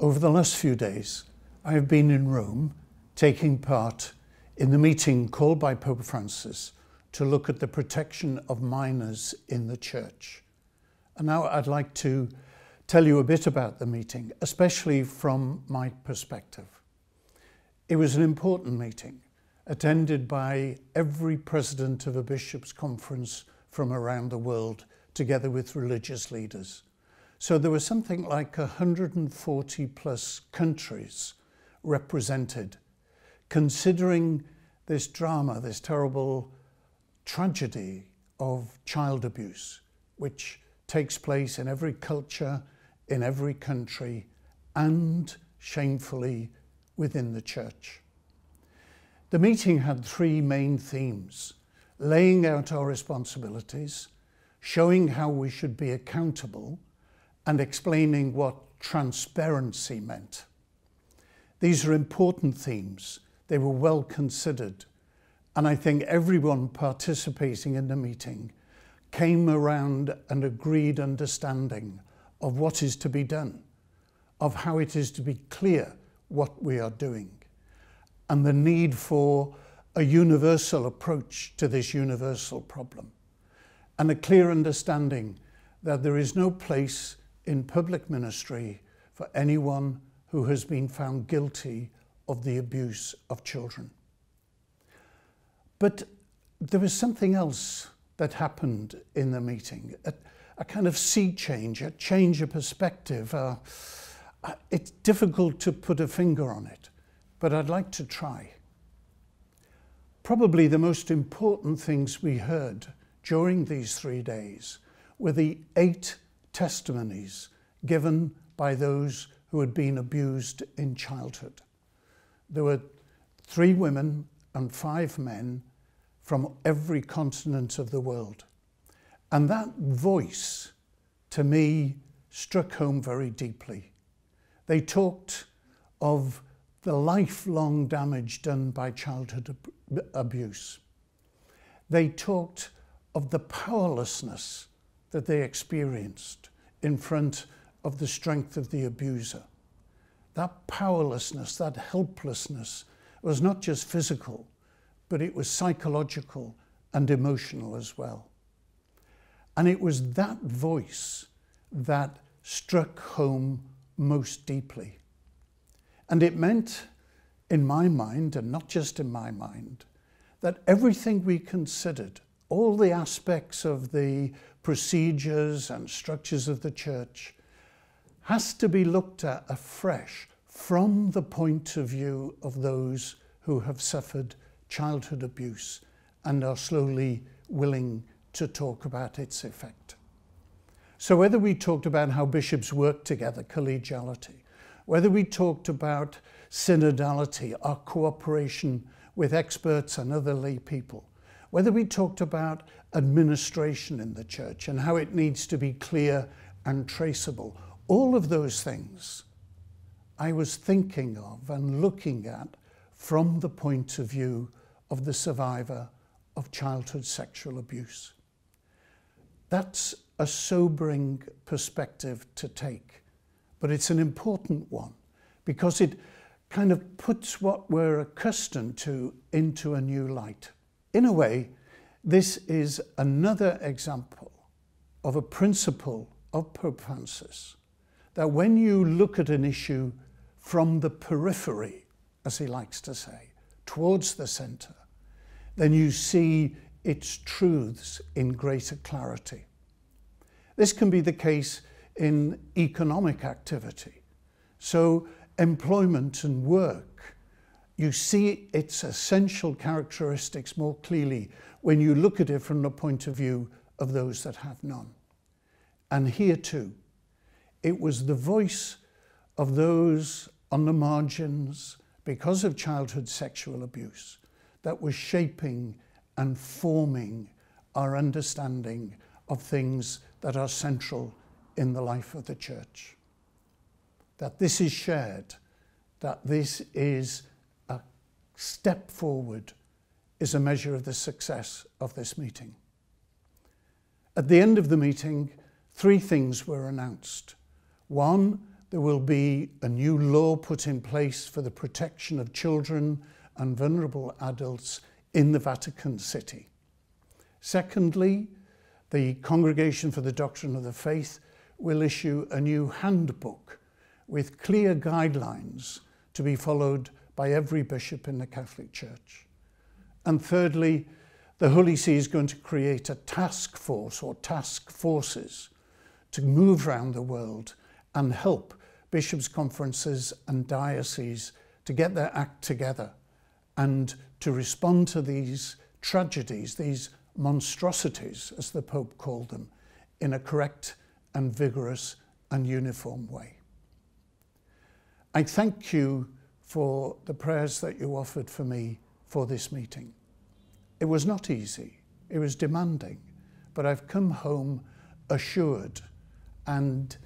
Over the last few days, I have been in Rome taking part in the meeting called by Pope Francis to look at the protection of minors in the Church. And now I'd like to tell you a bit about the meeting, especially from my perspective. It was an important meeting, attended by every president of a bishops' conference from around the world, together with religious leaders. So there was something like 140 plus countries represented, considering this drama, this terrible tragedy of child abuse, which takes place in every culture, in every country, and shamefully within the Church. The meeting had three main themes: laying out our responsibilities, showing how we should be accountable, and explaining what transparency meant. These are important themes. They were well considered, and I think everyone participating in the meeting came around an agreed understanding of what is to be done, of how it is to be clear what we are doing, and the need for a universal approach to this universal problem, and a clear understanding that there is no place in public ministry for anyone who has been found guilty of the abuse of children. But there was something else that happened in the meeting, a kind of sea change, a change of perspective. It's difficult to put a finger on it, but I'd like to try. Probably the most important things we heard during these 3 days were the 8 testimonies given by those who had been abused in childhood. There were 3 women and 5 men from every continent of the world. And that voice, to me, struck home very deeply. They talked of the lifelong damage done by childhood abuse. They talked of the powerlessness that they experienced in front of the strength of the abuser. That powerlessness, that helplessness was not just physical, but it was psychological and emotional as well. And it was that voice that struck home most deeply. And it meant, in my mind, and not just in my mind, that everything we considered, all the aspects of the procedures and structures of the Church, has to be looked at afresh from the point of view of those who have suffered childhood abuse and are slowly willing to talk about its effect. So whether we talked about how bishops work together, collegiality, whether we talked about synodality, our cooperation with experts and other lay people, whether we talked about administration in the Church and how it needs to be clear and traceable, all of those things I was thinking of and looking at from the point of view of the survivor of childhood sexual abuse. That's a sobering perspective to take, but it's an important one because it kind of puts what we're accustomed to into a new light. In a way, this is another example of a principle of Pope Francis, that when you look at an issue from the periphery, as he likes to say, towards the centre, then you see its truths in greater clarity. This can be the case in economic activity. So employment and work, you see its essential characteristics more clearly when you look at it from the point of view of those that have none. And here too, it was the voice of those on the margins because of childhood sexual abuse that was shaping and forming our understanding of things that are central in the life of the Church. That this is shared, that this is a step forward, is a measure of the success of this meeting. At the end of the meeting, 3 things were announced. One, there will be a new law put in place for the protection of children and vulnerable adults in the Vatican City. Secondly, the Congregation for the Doctrine of the Faith will issue a new handbook with clear guidelines to be followed by every bishop in the Catholic Church. And thirdly, the Holy See is going to create a task force or task forces to move around the world and help bishops' conferences and dioceses to get their act together and to respond to these tragedies, these monstrosities, as the Pope called them, in a correct and vigorous and uniform way. I thank you for the prayers that you offered for me for this meeting. It was not easy, it was demanding, but I've come home assured and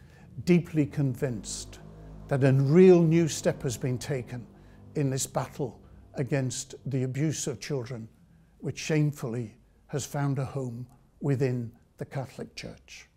deeply convinced that a real new step has been taken in this battle against the abuse of children, which shamefully has found a home within the Catholic Church.